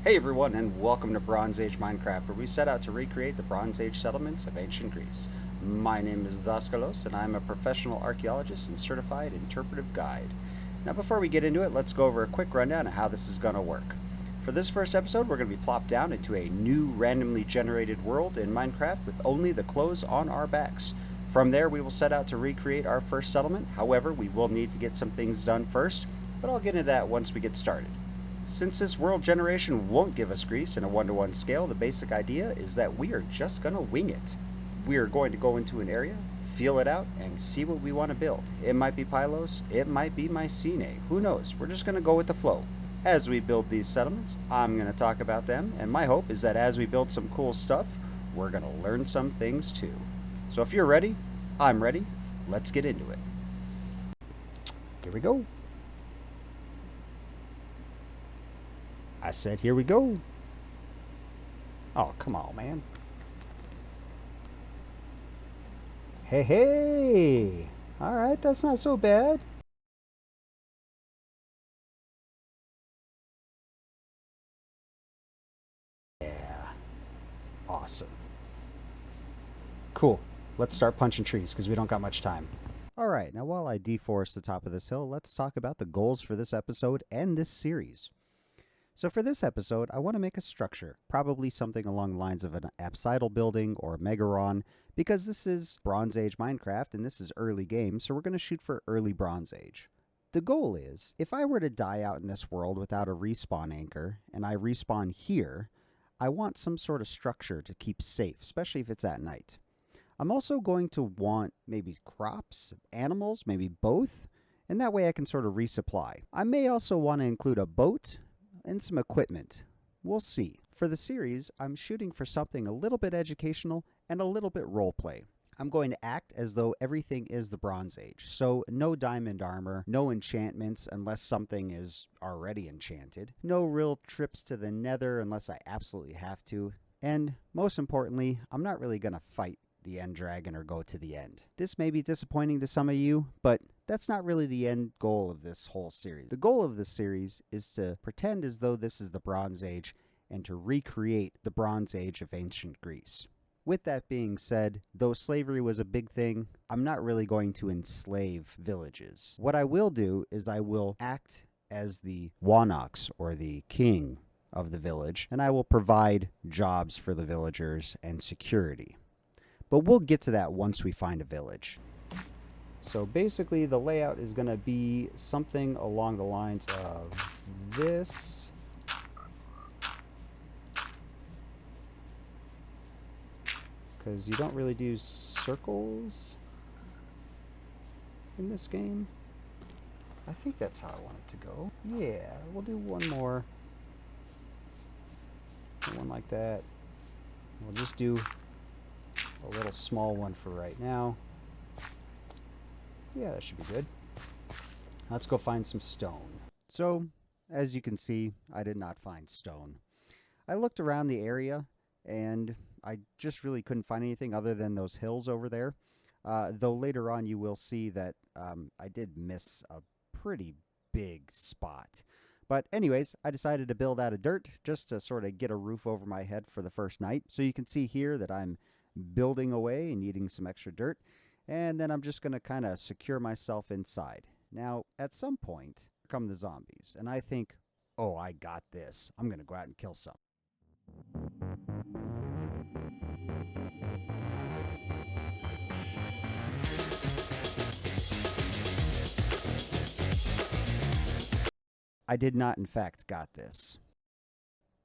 Hey everyone, and welcome to Bronze Age Minecraft, where we set out to recreate the Bronze Age settlements of ancient Greece. My name is Daskalos, and I'm a professional archaeologist and certified interpretive guide. Now, before we get into it, let's go over a quick rundown of how this is going to work. For this first episode, we're going to be plopped down into a new randomly generated world in Minecraft with only the clothes on our backs. From there, we will set out to recreate our first settlement. However, we will need to get some things done first, but I'll get into that once we get started. Since this world generation won't give us Greece in a 1-to-1 scale, the basic idea is that we are just going to wing it. We are going to go into an area, feel it out, and see what we want to build. It might be Pylos, it might be Mycenae, who knows? We're just going to go with the flow. As we build these settlements, I'm going to talk about them, and my hope is that as we build some cool stuff, we're going to learn some things too. So if you're ready, I'm ready. Let's get into it. Here we go. I said, here we go. Oh, come on, man. Hey, hey. All right, that's not so bad. Yeah. Awesome. Cool. Let's start punching trees because we don't got much time. All right, now while I deforest the top of this hill, let's talk about the goals for this episode and this series. So for this episode, I want to make a structure, probably something along the lines of an apsidal building or a megaron, because this is Bronze Age Minecraft and this is early game, so we're going to shoot for early Bronze Age. The goal is, if I were to die out in this world without a respawn anchor, and I respawn here, I want some sort of structure to keep safe, especially if it's at night. I'm also going to want maybe crops, animals, maybe both, and that way I can sort of resupply. I may also want to include a boat and some equipment. We'll see. For the series, I'm shooting for something a little bit educational and a little bit roleplay. I'm going to act as though everything is the Bronze Age, so no diamond armor, no enchantments unless something is already enchanted, no real trips to the nether unless I absolutely have to, and most importantly, I'm not really going to fight the end dragon or go to the end. This may be disappointing to some of you, but that's not really the end goal of this whole series. The goal of this series is to pretend as though this is the Bronze Age and to recreate the Bronze Age of ancient Greece. With that being said, though slavery was a big thing, I'm not really going to enslave villages. What I will do is I will act as the Wanox, or the king of the village, and I will provide jobs for the villagers and security. But we'll get to that once we find a village. So basically the layout is going to be something along the lines of this. Because you don't really do circles in this game. I think that's how I want it to go. Yeah, we'll do one more. One like that. We'll just do a little small one for right now. Yeah, that should be good. Let's go find some stone. So, as you can see, I did not find stone. I looked around the area, and I just really couldn't find anything other than those hills over there. Though later on you will see that I did miss a pretty big spot. But anyways, I decided to build out of dirt just to sort of get a roof over my head for the first night. So you can see here that I'm building away and needing some extra dirt, and then I'm just going to kind of secure myself inside. Now, at some point, come the zombies, and I think, oh, I got this. I'm going to go out and kill some. I did not, in fact, got this.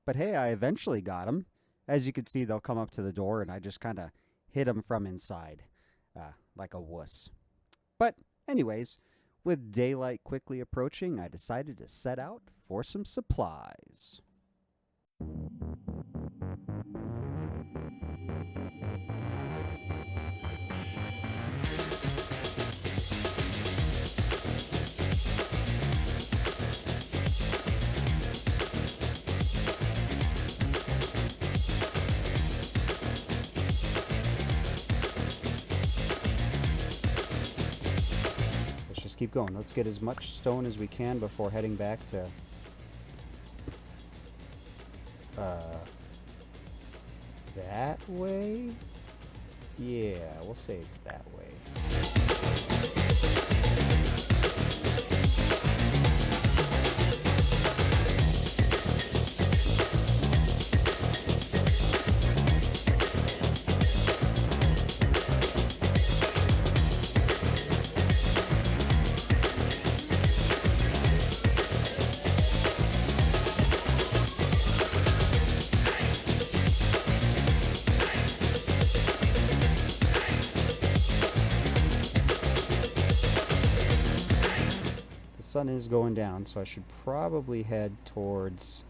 But hey, I eventually got them. As you can see, they'll come up to the door, and I just kind of hit them from inside, like a wuss. But anyways, with daylight quickly approaching, I decided to set out for some supplies. Keep going. Let's get as much stone as we can before heading back to That way? Yeah, we'll say it's that way. Sun is going down, so I should probably head towards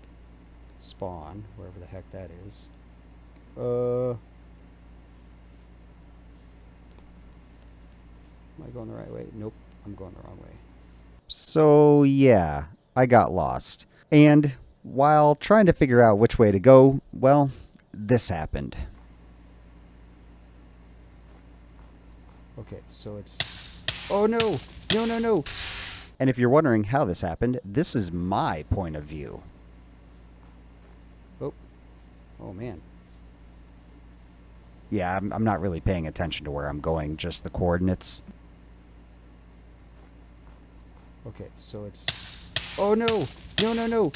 spawn, wherever the heck that is. Am I going the right way? Nope, I'm going the wrong way. So yeah, I got lost. And while trying to figure out which way to go, well, this happened. Okay, so it's... Oh no! No, no, no! And if you're wondering how this happened, this is my point of view. Oh. Oh, man. Yeah, I'm not really paying attention to where I'm going, just the coordinates. Okay, so it's... Oh, no! No, no, no!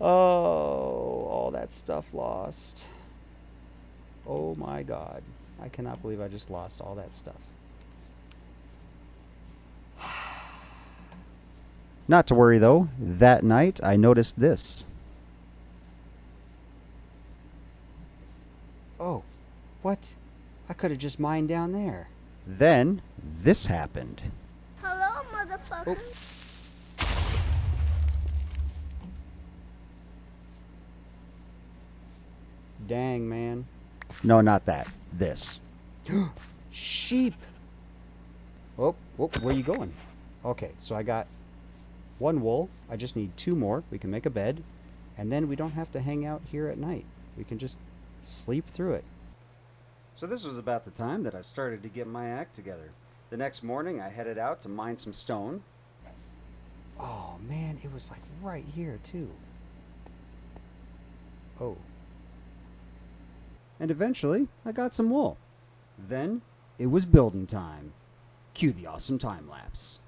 Oh, all that stuff lost. Oh, my God. I cannot believe I just lost all that stuff. Not to worry, though. That night, I noticed this. Oh, what? I could have just mined down there. Then, this happened. Hello, motherfucker. Oh. Dang, man. No, not that. This. Sheep! Oh, where are you going? Okay, so I got one wool. I just need 2 more. We can make a bed. And then we don't have to hang out here at night. We can just sleep through it. So this was about the time that I started to get my act together. The next morning, I headed out to mine some stone. Oh, man, it was like right here, too. Oh. And eventually, I got some wool. Then, it was building time. Cue the awesome time lapse.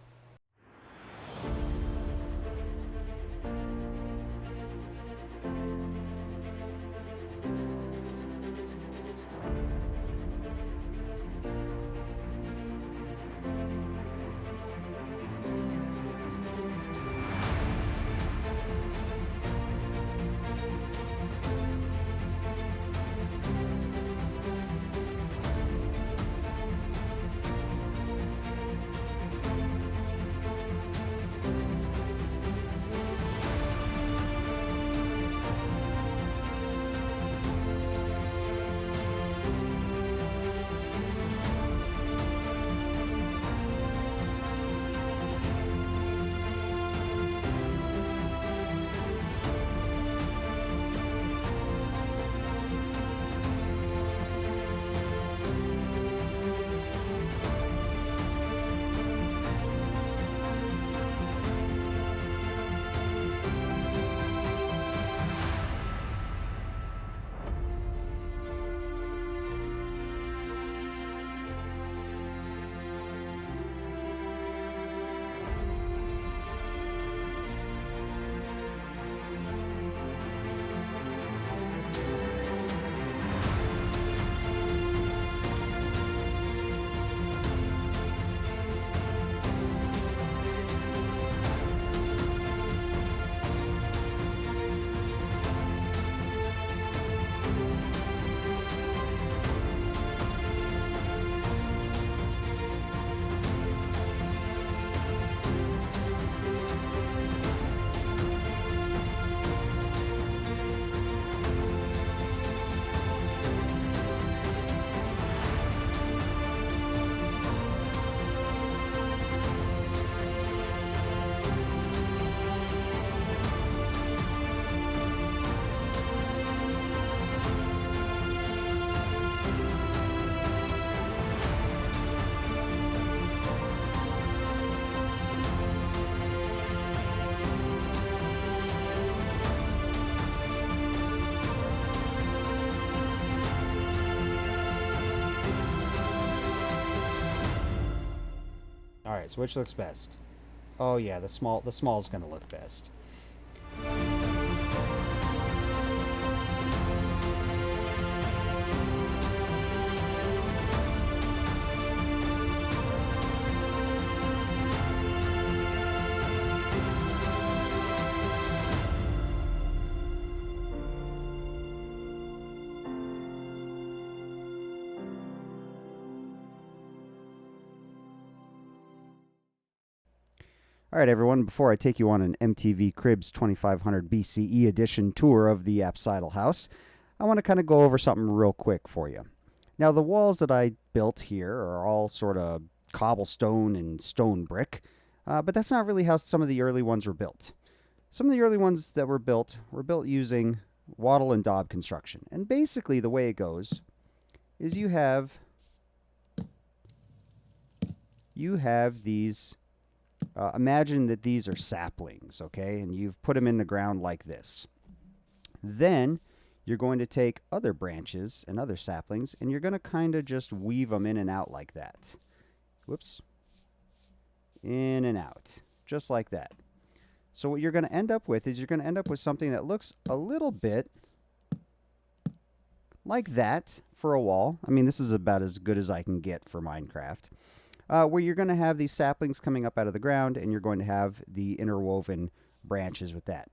So which looks best? Oh yeah, the small's gonna look best. All right, everyone, before I take you on an MTV Cribs 2500 BCE edition tour of the apsidal house, I want to kind of go over something real quick for you. Now, the walls that I built here are all sort of cobblestone and stone brick, but that's not really how some of the early ones were built. Some of the early ones that were built using wattle and daub construction. And basically, the way it goes is you have these. Imagine that these are saplings, okay? And you've put them in the ground like this. Then you're going to take other branches and other saplings, and you're going to kind of just weave them in and out like that. Whoops. In and out, just like that. So what you're going to end up with is you're going to end up with something that looks a little bit like that for a wall. I mean, this is about as good as I can get for Minecraft. Where you're going to have these saplings coming up out of the ground, and you're going to have the interwoven branches with that.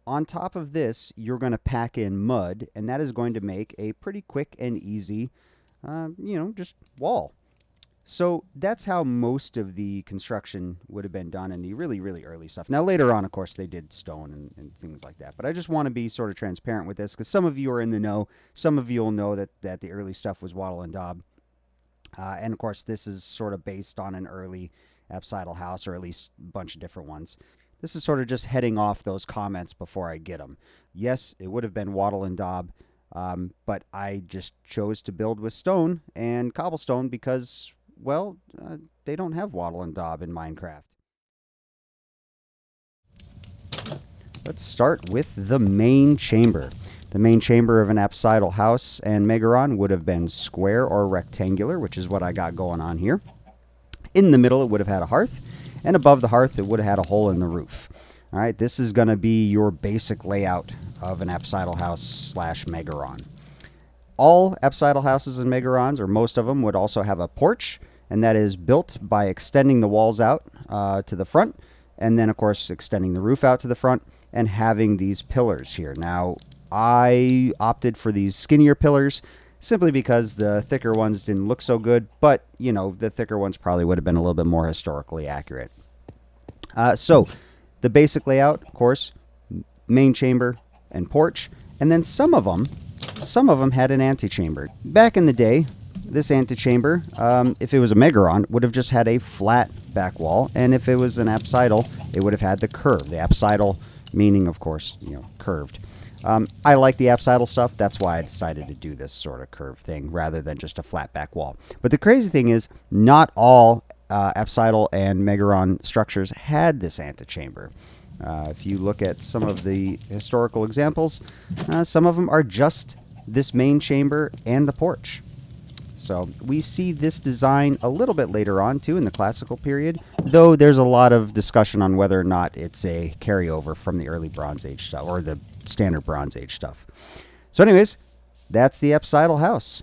On top of this, you're going to pack in mud, and that is going to make a pretty quick and easy, just wall. So that's how most of the construction would have been done in the really, really early stuff. Now, later on, of course, they did stone and things like that. But I just want to be sort of transparent with this, because some of you are in the know. Some of you will know that the early stuff was wattle and daub. And of course, this is sort of based on an early apsidal house, or at least a bunch of different ones. This is sort of just heading off those comments before I get them. Yes, it would have been wattle and daub, but I just chose to build with stone and cobblestone because, well, they don't have wattle and daub in Minecraft. Let's start with the main chamber. The main chamber of an apsidal house and megaron would have been square or rectangular, which is what I got going on here. In the middle, it would have had a hearth, and above the hearth, it would have had a hole in the roof. All right, this is going to be your basic layout of an apsidal house / megaron. All apsidal houses and megarons, or most of them, would also have a porch, and that is built by extending the walls out to the front, and then, of course, extending the roof out to the front, and having these pillars here. Now, I opted for these skinnier pillars simply because the thicker ones didn't look so good, but, the thicker ones probably would have been a little bit more historically accurate. So, the basic layout, of course, main chamber and porch, and then some of them had an antechamber. Back in the day, this antechamber, if it was a megaron, would have just had a flat back wall, and if it was an apsidal, it would have had the curve. The apsidal meaning, of course, curved. I like the apsidal stuff. That's why I decided to do this sort of curved thing rather than just a flat back wall. But the crazy thing is, not all apsidal and megaron structures had this antechamber. If you look at some of the historical examples, some of them are just this main chamber and the porch. So we see this design a little bit later on, too, in the classical period, though there's a lot of discussion on whether or not it's a carryover from the early Bronze Age stuff, or the standard Bronze Age stuff. So anyways, that's the apsidal house.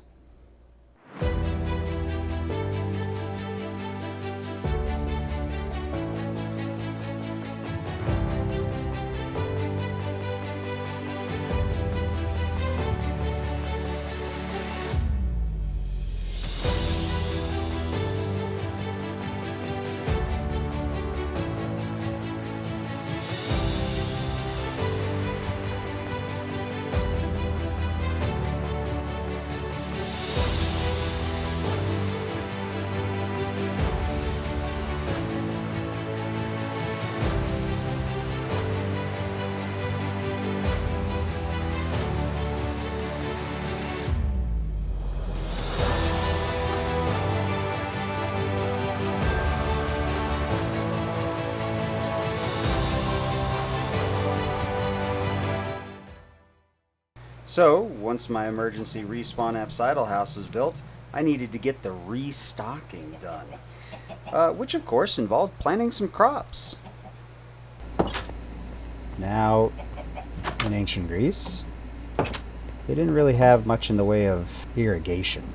So, once my emergency respawn apsidal house was built, I needed to get the restocking done, which of course involved planting some crops. Now, in ancient Greece, they didn't really have much in the way of irrigation.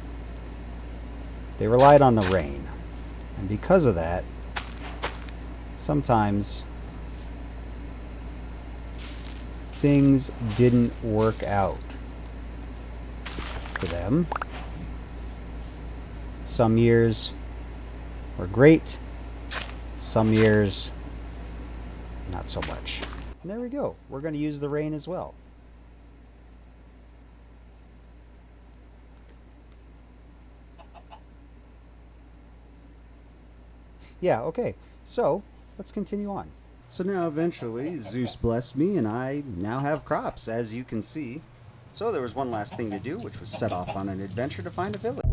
They relied on the rain, and because of that, sometimes things didn't work out for them. Some years were great, some years not so much. And there we go. We're going to use the rain as well. Yeah, okay. So, let's continue on. So now eventually Zeus blessed me and I now have crops, as you can see. So there was one last thing to do, which was set off on an adventure to find a village.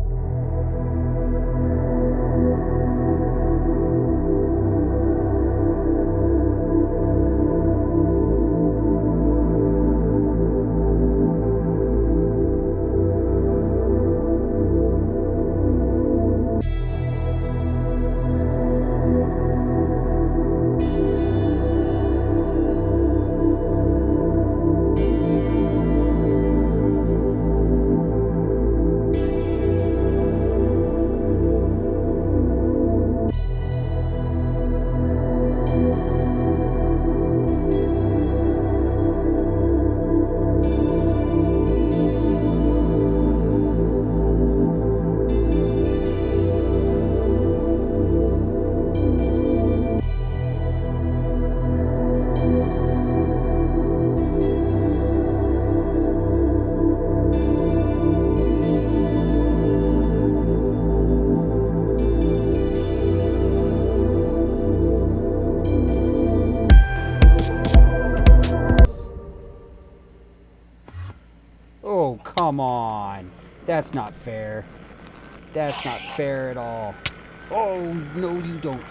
Oh, come on. That's not fair. That's not fair at all. Oh, no you don't.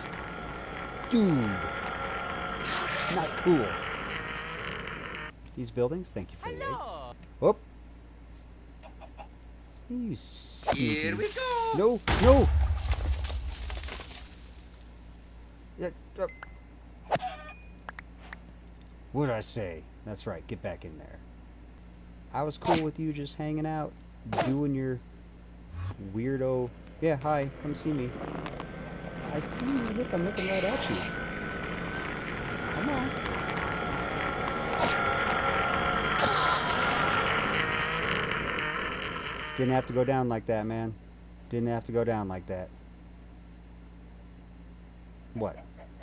Dude. Not cool. These buildings, thank you for the eggs. Whoop. You sneaky. Here we go. No, no. Yeah, what'd I say? That's right, get back in there. I was cool with you just hanging out, doing your weirdo. Yeah, hi, come see me. I see you. Look, I'm looking right at you. Come on. Didn't have to go down like that, man. Didn't have to go down like that. What?